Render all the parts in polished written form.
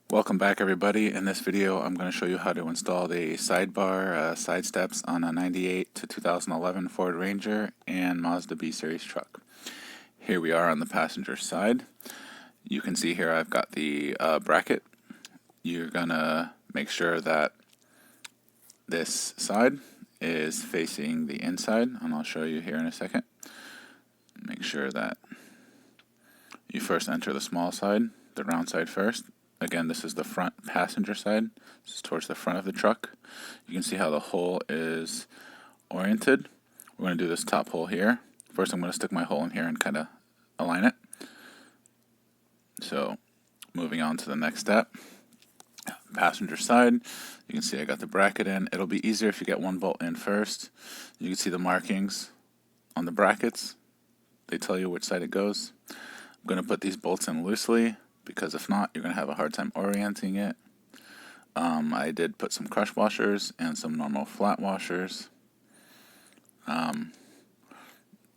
Welcome back, everybody. In this video I'm going to show you how to install the sidebar side steps on a 98 to 2011 Ford Ranger and Mazda B series truck. Here we are on the passenger side. You can see here I've got the bracket. You're going to make sure that this side is facing the inside, and I'll show you here in a second. Make sure that you first enter the small side, the round side first. Again, this is the front passenger side. This is towards the front of the truck. You can see how the hole is oriented. We're going to do this top hole here. First, I'm going to stick my hole in here and kind of align it. So, moving on to the next step. Passenger side, you can see I got the bracket in. It'll be easier if you get one bolt in first. You can see the markings on the brackets. They tell you which side it goes. I'm going to put these bolts in loosely, because if not, you're going to have a hard time orienting it. I did put some crush washers and some normal flat washers.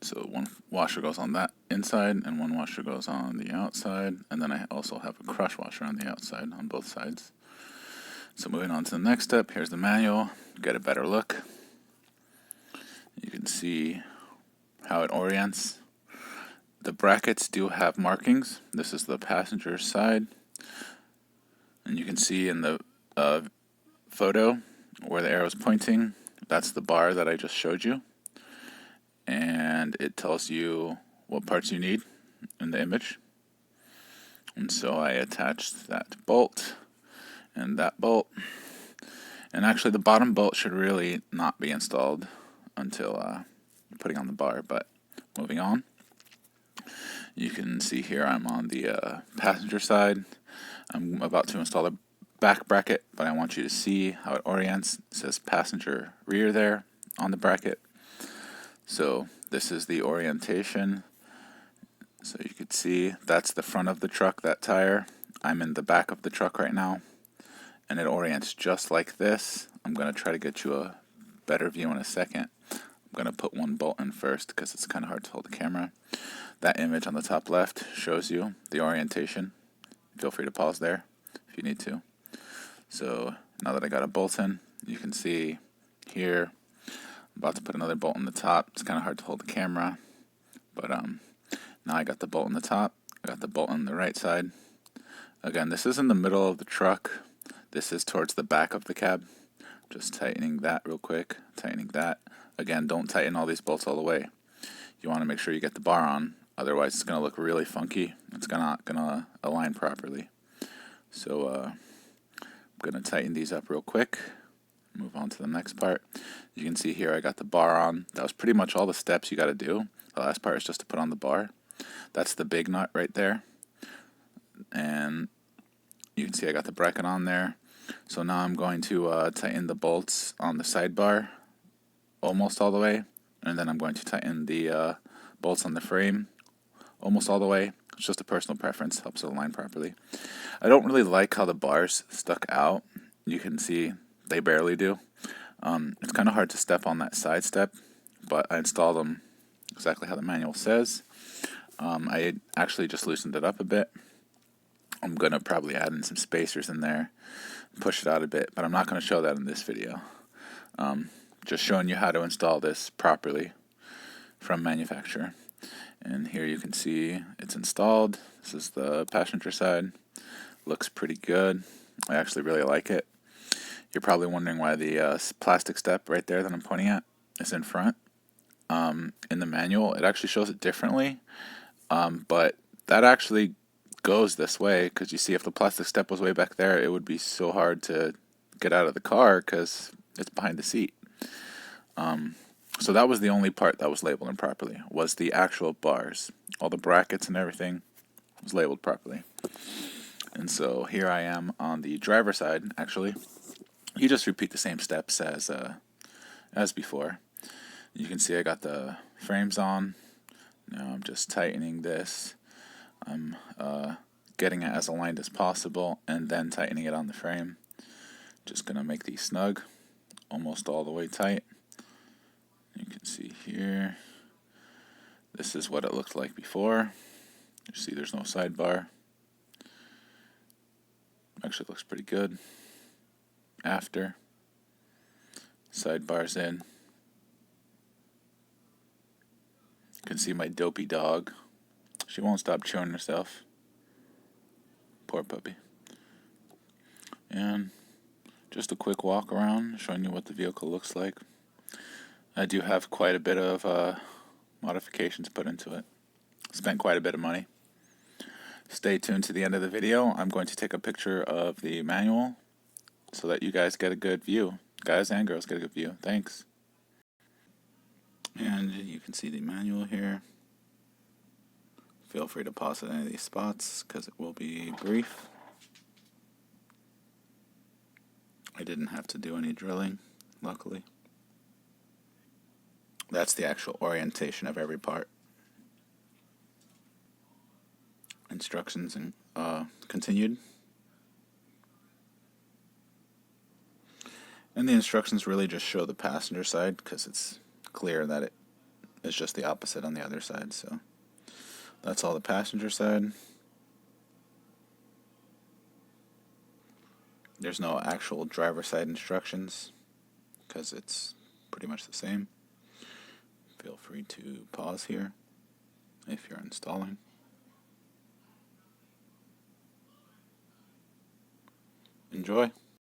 So one washer goes on that inside and one washer goes on the outside, and then I also have a crush washer on the outside on both sides. So moving on to the next step, here's the manual. Get a better look. You can see how it orients. The brackets do have markings. This is the passenger side, and you can see in the photo where the arrow is pointing, that's the bar that I just showed you, and it tells you what parts you need in the image. And so I attached that bolt and that bolt, and actually the bottom bolt should really not be installed until putting on the bar, but moving on. You can see here I'm on the passenger side. I'm about to install the back bracket, but I want you to see how it orients. It says passenger rear there on the bracket. So this is the orientation. So you can see that's the front of the truck, that tire. I'm in the back of the truck right now, and it orients just like this. I'm going to try to get you a better view in a second. I'm going to put one bolt in first because it's kind of hard to hold the camera. That image on the top left shows you the orientation. Feel free to pause there if you need to. So now that I got a bolt in, you can see here, I'm about to put another bolt in the top. It's kind of hard to hold the camera, but now I got the bolt in the top. I got the bolt on the right side. Again, this is in the middle of the truck. This is towards the back of the cab. Just tightening that real quick, tightening that. Again, don't tighten all these bolts all the way. You want to make sure you get the bar on, otherwise it's going to look really funky. It's not going to align properly. So I'm going to tighten these up real quick. Move on to the next part. You can see here I got the bar on. That was pretty much all the steps you got to do. The last part is just to put on the bar. That's the big nut right there. And you can see I got the bracket on there. So now I'm going to tighten the bolts on the sidebar almost all the way. And then I'm going to tighten the bolts on the frame almost all the way. It's just a personal preference, helps it align properly. I don't really like how the bars stuck out. You can see they barely do. It's kind of hard to step on that side step, but I installed them exactly how the manual says. I actually just loosened it up a bit. I'm going to probably add in some spacers in there, push it out a bit, but I'm not going to show that in this video. Just showing you how to install this properly from manufacturer. And here you can see it's installed. This is the passenger side. Looks pretty good. I actually really like it. You're probably wondering why the plastic step right there that I'm pointing at is in front. In the manual, it actually shows it differently, but that actually goes this way, because you see if the plastic step was way back there, it would be so hard to get out of the car because it's behind the seat. So that was the only part that was labeled improperly, was the actual bars. All the brackets and everything was labeled properly. And so here I am on the driver's side, actually. You just repeat the same steps as before. You can see I got the frames on. Now I'm just tightening this. I'm getting it as aligned as possible and then tightening it on the frame. Just going to make these snug, almost all the way tight. You can see here, this is what it looked like before. You see there's no sidebar. Actually looks pretty good. After. Sidebars in. You can see my dopey dog. She won't stop chewing herself. Poor puppy. And just a quick walk around, showing you what the vehicle looks like. I do have quite a bit of modifications put into it. Spent quite a bit of money. Stay tuned to the end of the video. I'm going to take a picture of the manual so that you guys get a good view. Guys and girls get a good view. Thanks. And you can see the manual here. Feel free to pause at any of these spots because it will be brief. I didn't have to do any drilling, luckily. That's the actual orientation of every part. Instructions and continued. And the instructions really just show the passenger side because it's clear that it is just the opposite on the other side. So that's all the passenger side. There's no actual driver side instructions because it's pretty much the same. Feel free to pause here if you're installing. Enjoy.